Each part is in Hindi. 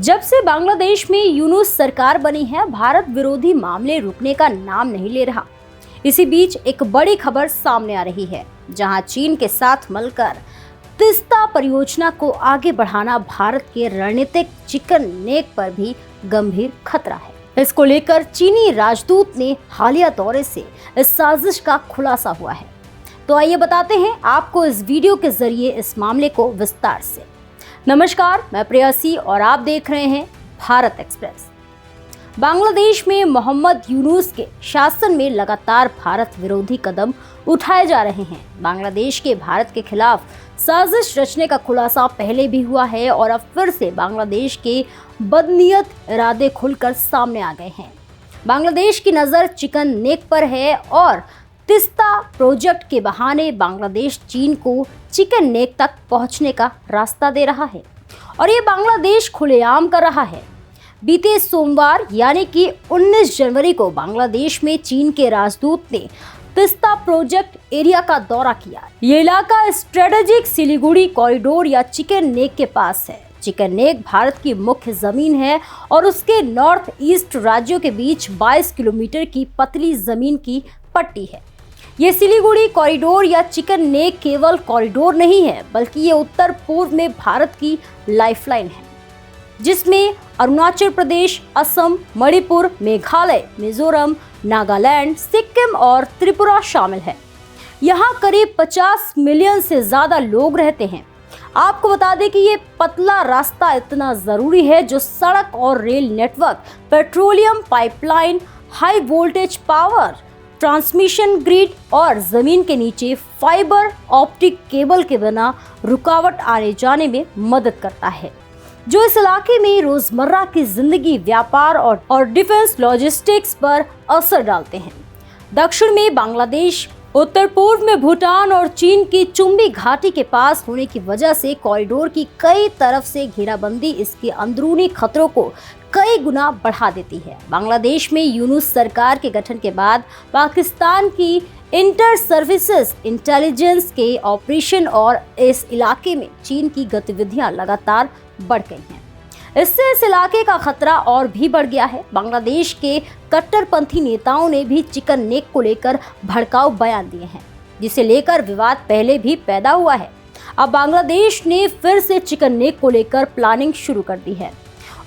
जब से बांग्लादेश में यूनुस सरकार बनी है, भारत विरोधी मामले रुकने का नाम नहीं ले रहा। इसी बीच एक बड़ी खबर सामने आ रही है, जहां चीन के साथ मिलकर तीस्ता परियोजना को आगे बढ़ाना भारत के रणनीतिक चिकन नेक पर भी गंभीर खतरा है। इसको लेकर चीनी राजदूत ने हालिया दौरे से इस साजिश का खुलासा हुआ है। तो आइए बताते हैं आपको इस वीडियो के जरिए इस मामले को विस्तार से। नमस्कार, मैं प्रेयसी और आप देख रहे हैं भारत एक्सप्रेस। बांग्लादेश में मोहम्मद यूनुस के शासन में लगातार भारत विरोधी कदम उठाए जा रहे हैं। बांग्लादेश के भारत के खिलाफ साजिश रचने का खुलासा पहले भी हुआ है और अब फिर से बांग्लादेश के बदनीयत इरादे खुलकर सामने आ गए हैं। बांग्लादेश की नज़र चिकन नेक पर है और तीस्ता प्रोजेक्ट के बहाने बांग्लादेश चीन को चिकन नेक तक पहुंचने का रास्ता दे रहा है और ये बांग्लादेश खुलेआम कर रहा है। बीते सोमवार यानी कि 19 जनवरी को बांग्लादेश में चीन के राजदूत ने तीस्ता प्रोजेक्ट एरिया का दौरा किया। ये इलाका स्ट्रेटेजिक सिलीगुड़ी कॉरिडोर या चिकन नेक के पास है। चिकन नेक भारत की मुख्य जमीन है और उसके नॉर्थ ईस्ट राज्यों के बीच 22 किलोमीटर की पतली जमीन की पट्टी है। ये सिलीगुड़ी कॉरिडोर या चिकन नेक केवल कॉरिडोर नहीं है, बल्कि ये उत्तर पूर्व में भारत की लाइफलाइन है, जिसमें अरुणाचल प्रदेश, असम, मणिपुर, मेघालय, मिजोरम, नागालैंड, सिक्किम और त्रिपुरा शामिल है। यहाँ करीब 50 मिलियन से ज्यादा लोग रहते हैं। आपको बता दें कि ये पतला रास्ता इतना जरूरी है जो सड़क और rail network, petroleum pipeline, high voltage power transmission grid और जमीन के नीचे फाइबर ऑप्टिक केबल के बिना रुकावट आने जाने में मदद करता है, जो इस इलाके में रोजमर्रा की जिंदगी, व्यापार और डिफेंस लॉजिस्टिक्स पर असर डालते हैं। दक्षिण में बांग्लादेश, उत्तर पूर्व में भूटान और चीन की चुम्बी घाटी के पास होने की वजह से कॉरिडोर की कई तरफ से घेराबंदी इसके अंदरूनी खतरों को कई गुना बढ़ा देती है। बांग्लादेश में यूनुस सरकार के गठन के बाद पाकिस्तान की इंटर सर्विसेज इंटेलिजेंस के ऑपरेशन और इस इलाके में चीन की गतिविधियां लगातार बढ़ गई हैं। इससे इस इलाके का खतरा और भी बढ़ गया है। बांग्लादेश के कट्टरपंथी नेताओं ने भी चिकन नेक को लेकर भड़काऊ बयान दिए हैं, जिसे लेकर विवाद पहले भी पैदा हुआ है। अब बांग्लादेश ने फिर से चिकन नेक को लेकर प्लानिंग शुरू कर दी है।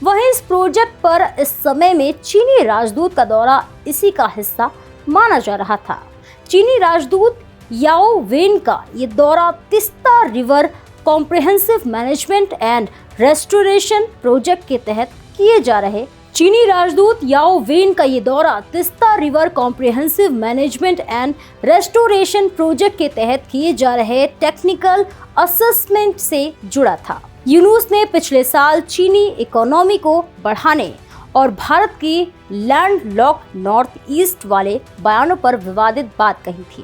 वहीं इस प्रोजेक्ट पर इस समय में चीनी राजदूत का दौरा इसी का हिस्सा माना जा रहा था। चीनी राजदूत याओ वेन का ये दौरा Teesta river comprehensive management and restoration project के तहत किए जा रहे चीनी राजदूत याओ वेन का ये दौरा Teesta river comprehensive management and restoration project के तहत किए जा रहे टेक्निकल असेसमेंट से जुड़ा था। यूनुस ने पिछले साल चीनी इकोनॉमी को बढ़ाने और भारत की लैंडलॉक्ड नॉर्थ ईस्ट वाले बयानों पर विवादित बात कही थी।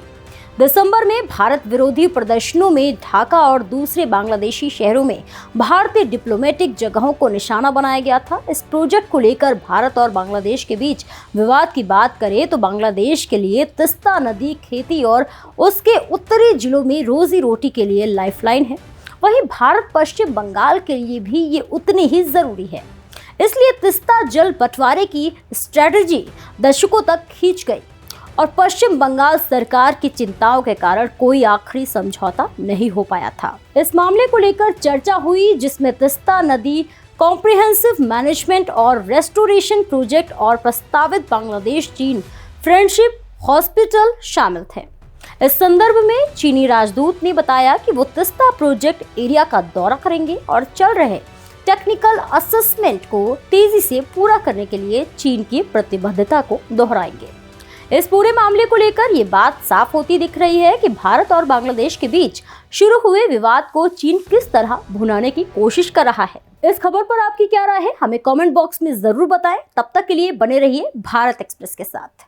दिसंबर में भारत विरोधी प्रदर्शनों में ढाका और दूसरे बांग्लादेशी शहरों में भारतीय डिप्लोमेटिक जगहों को निशाना बनाया गया था। इस प्रोजेक्ट को लेकर भारत और बांग्लादेश के बीच विवाद की बात करें तो बांग्लादेश के लिए तीस्ता नदी खेती और उसके उत्तरी जिलों में रोजी रोटी के लिए लाइफलाइन है। वहीं भारत पश्चिम बंगाल के लिए भी ये उतनी ही जरूरी है। इसलिए तीस्ता जल बंटवारे की स्ट्रेटजी दशकों तक खींच गई और पश्चिम बंगाल सरकार की चिंताओं के कारण कोई आखिरी समझौता नहीं हो पाया था। इस मामले को लेकर चर्चा हुई, जिसमें तीस्ता नदी कॉम्प्रिहेंसिव मैनेजमेंट और रेस्टोरेशन प्रोजेक्ट और प्रस्तावित बांग्लादेश चीन फ्रेंडशिप हॉस्पिटल शामिल थे। इस संदर्भ में चीनी राजदूत ने बताया कि वो तीस्ता प्रोजेक्ट एरिया का दौरा करेंगे और चल रहे टेक्निकल असेसमेंट को तेजी से पूरा करने के लिए चीन की प्रतिबद्धता को दोहराएंगे। इस पूरे मामले को लेकर ये बात साफ होती दिख रही है कि भारत और बांग्लादेश के बीच शुरू हुए विवाद को चीन किस तरह भुनाने की कोशिश कर रहा है। इस खबर पर आपकी क्या राय है, हमें कमेंट बॉक्स में जरूर बताएं। तब तक के लिए बने रहिए भारत एक्सप्रेस के साथ।